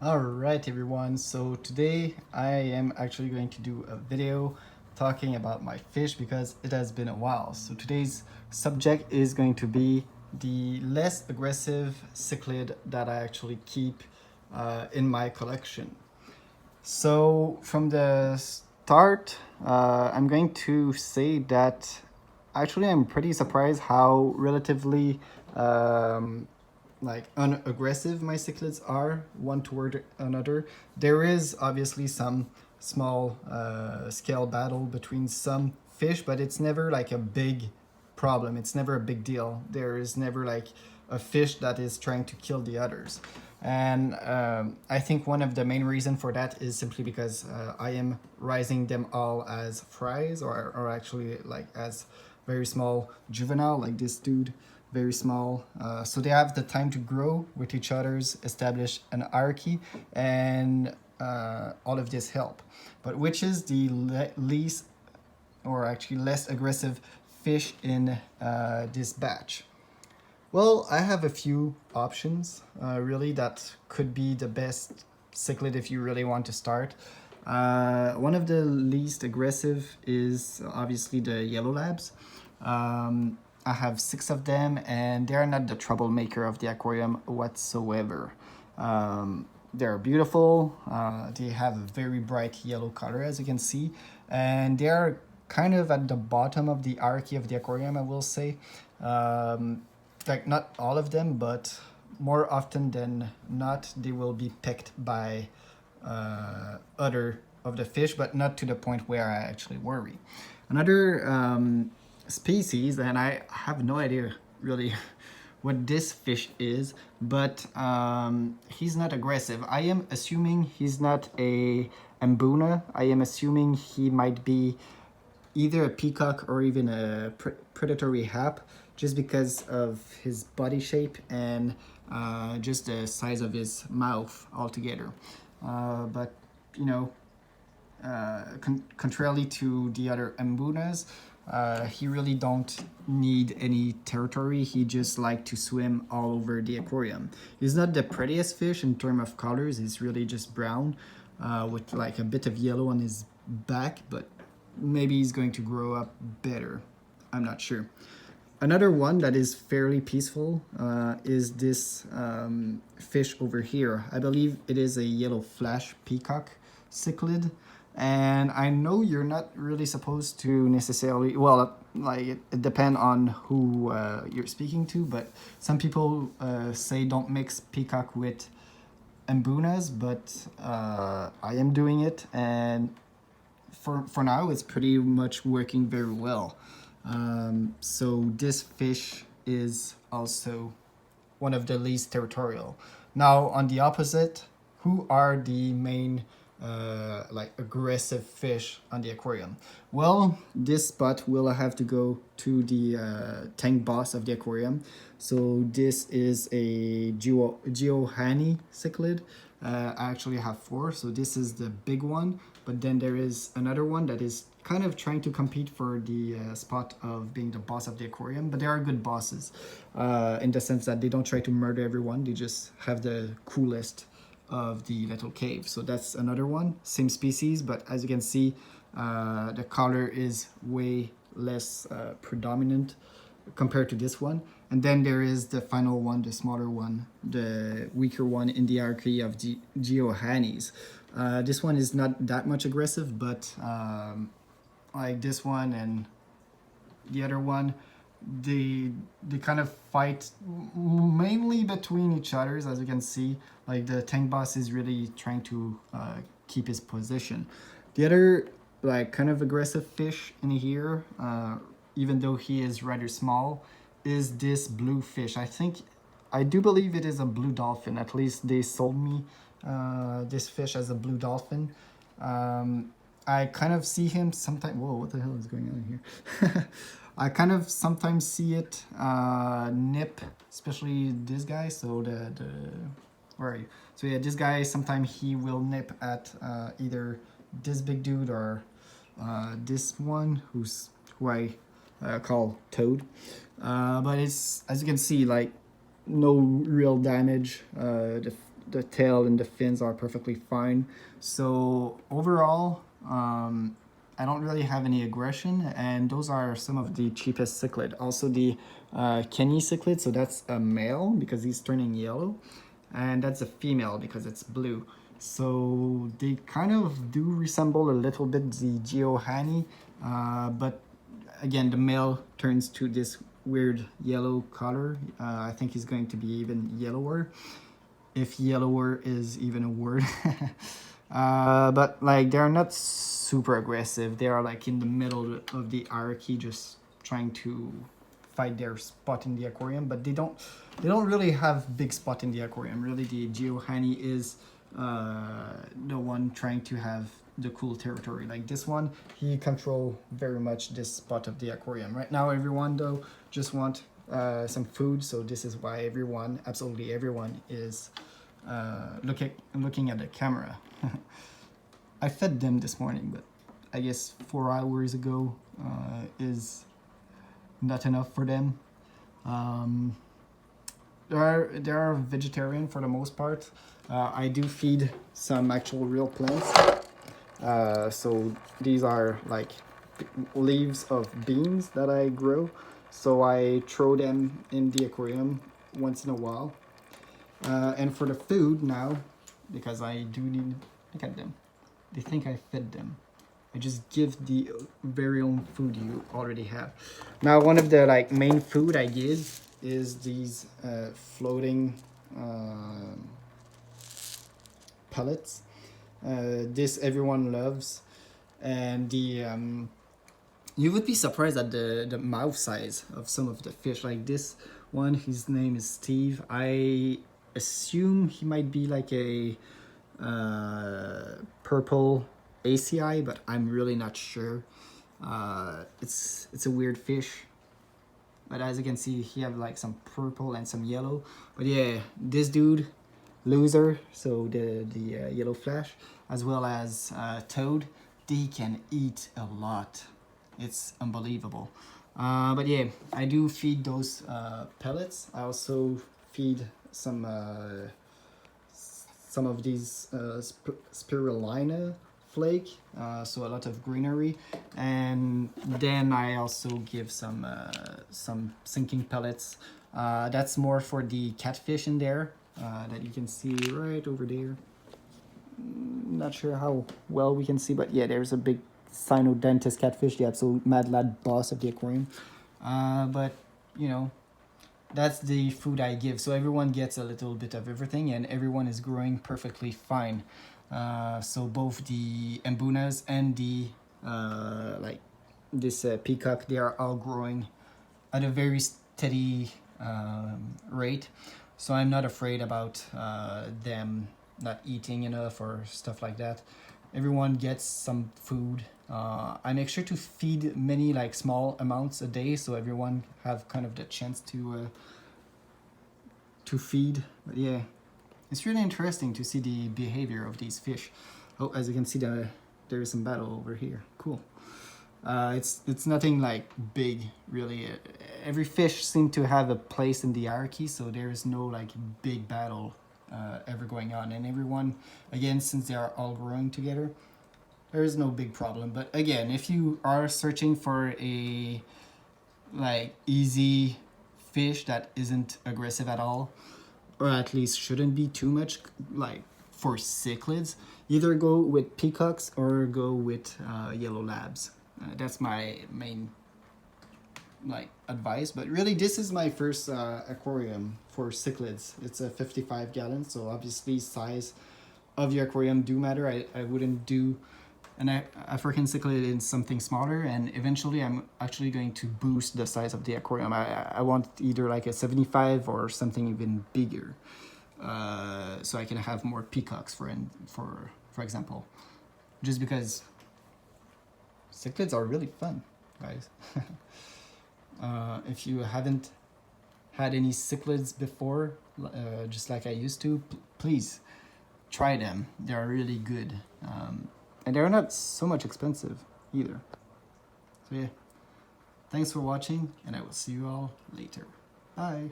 Alright everyone, so today I am actually going to do a video talking about my fish because it has been a while. So today's subject is going to be the less aggressive cichlid that I actually keep in my collection. So from the start, I'm going to say that actually I'm pretty surprised how relatively like unaggressive my cichlids are one toward another. There is obviously some small scale battle between some fish, but it's never like a big problem. It's never a big deal. There is never like a fish that is trying to kill the others. And I think one of the main reason for that is simply because I am raising them all as fries, or actually like as very small juvenile, like this dude, very small. So they have the time to grow with each other's, establish an hierarchy, and all of this help. But which is the least, or actually less aggressive fish in this batch? Well, I have a few options, really, that could be the best cichlid if you really want to start. One of the least aggressive is obviously the yellow labs. I have 6 of them, and they are not the troublemaker of the aquarium whatsoever. They're beautiful. They have a very bright yellow color, as you can see, and they are kind of at the bottom of the hierarchy of the aquarium, I will say. Like not all of them, but more often than not, they will be picked by other of the fish, but not to the point where I actually worry. Another species, and I have no idea really what this fish is, but he's not aggressive. I am assuming he's not a Mbuna. I am assuming he might be either a peacock or even a predatory hap, just because of his body shape and just the size of his mouth altogether. But you know, contrarily to the other Mbunas, he really don't need any territory. He just like to swim all over the aquarium. He's not the prettiest fish in terms of colors. He's really just brown with like a bit of yellow on his back, but maybe he's going to grow up better. I'm not sure. Another one that is fairly peaceful is this fish over here. I believe it is a yellow flash peacock cichlid. And I know you're not really supposed to necessarily, well, like it depends on who you're speaking to, but some people say don't mix peacock with Mbunas, but I am doing it, and for now it's pretty much working very well. So this fish is also one of the least territorial. Now on the opposite, who are the main like aggressive fish on the aquarium? Well, this spot will have to go to the tank boss of the aquarium. So this is a Geohani cichlid. I actually have 4, so this is the big one, but then there is another one that is kind of trying to compete for the spot of being the boss of the aquarium, but they are good bosses in the sense that they don't try to murder everyone, they just have the coolest of the little cave. So that's another one, same species, but as you can see, the color is way less predominant compared to this one. And then there is the final one, the smaller one, the weaker one in the hierarchy of Geohanis. This one is not that much aggressive, but like this one and the other one, they kind of fight mainly between each others, as you can see. Like the tank boss is really trying to keep his position. The other like kind of aggressive fish in here, even though he is rather small, is this blue fish. I do believe it is a blue dolphin. At least they sold me this fish as a blue dolphin. I kind of see him sometimes. Whoa, what the hell is going on here? I kind of sometimes see it nip, especially this guy. So where are you? So yeah, this guy sometimes he will nip at either this big dude or this one who I call Toad. But it's, as you can see, like no real damage. The tail and the fins are perfectly fine. So overall, I don't really have any aggression, and those are some of the cheapest cichlid. Also the Kenny cichlid, so that's a male because he's turning yellow, and that's a female because it's blue. So they kind of do resemble a little bit the Geohani, but again, the male turns to this weird yellow color. I think he's going to be even yellower, if yellower is even a word. But like they're not super aggressive. They are like in the middle of the hierarchy, just trying to find their spot in the aquarium. But they don't really have big spot in the aquarium. Really, the Geohani is the one trying to have the cool territory. Like this one, he control very much this spot of the aquarium. Right now, everyone though just want some food. So this is why everyone, absolutely everyone, is looking at the camera. I fed them this morning, but I guess 4 hours ago is not enough for them. They are vegetarian for the most part. I do feed some actual real plants. So these are like leaves of beans that I grow. So I throw them in the aquarium once in a while. And for the food now, because I do need, look at them. They think I fed them. I just give the very own food you already have. Now, one of the like main food I give is these floating pellets. This everyone loves, and the you would be surprised at the mouth size of some of the fish. Like this one, his name is Steve. I assume he might be like a purple ACI, but I'm really not sure. It's a weird fish, but as you can see, he have like some purple and some yellow. But yeah, this dude, loser, so the yellow flash, as well as toad, they can eat a lot. It's unbelievable. But yeah, I do feed those pellets. I also feed some of these spirulina flake, so a lot of greenery, and then I also give some sinking pellets. That's more for the catfish in there, that you can see right over there. Not sure how well we can see, but yeah, there's a big cynodentist catfish, the absolute mad lad boss of the aquarium. But you know, that's the food I give, so everyone gets a little bit of everything, and everyone is growing perfectly fine. So both the embunas and the like this peacock, they are all growing at a very steady rate. So I'm not afraid about them not eating enough or stuff like that. Everyone gets some food. I make sure to feed many like small amounts a day, so everyone have kind of the chance to feed. But yeah, it's really interesting to see the behavior of these fish. Oh, as you can see, there is some battle over here. Cool. It's nothing like big, really. Every fish seems to have a place in the hierarchy, so there is no like big battle ever going on. And everyone, again, since they are all growing together, there is no big problem. But again, if you are searching for a like easy fish that isn't aggressive at all, or at least shouldn't be too much, like for cichlids, either go with peacocks or go with yellow labs. That's my main like advice. But really, this is my first aquarium for cichlids. It's a 55 gallons, so obviously size of your aquarium do matter. I wouldn't do an African cichlid in something smaller, and eventually I'm actually going to boost the size of the aquarium. I want either like a 75 or something even bigger, so I can have more peacocks for example, just because cichlids are really fun, guys. If you haven't had any cichlids before, just like I used to, please try them. They are really good. And they're not so much expensive either. So yeah, thanks for watching, and I will see you all later. Bye.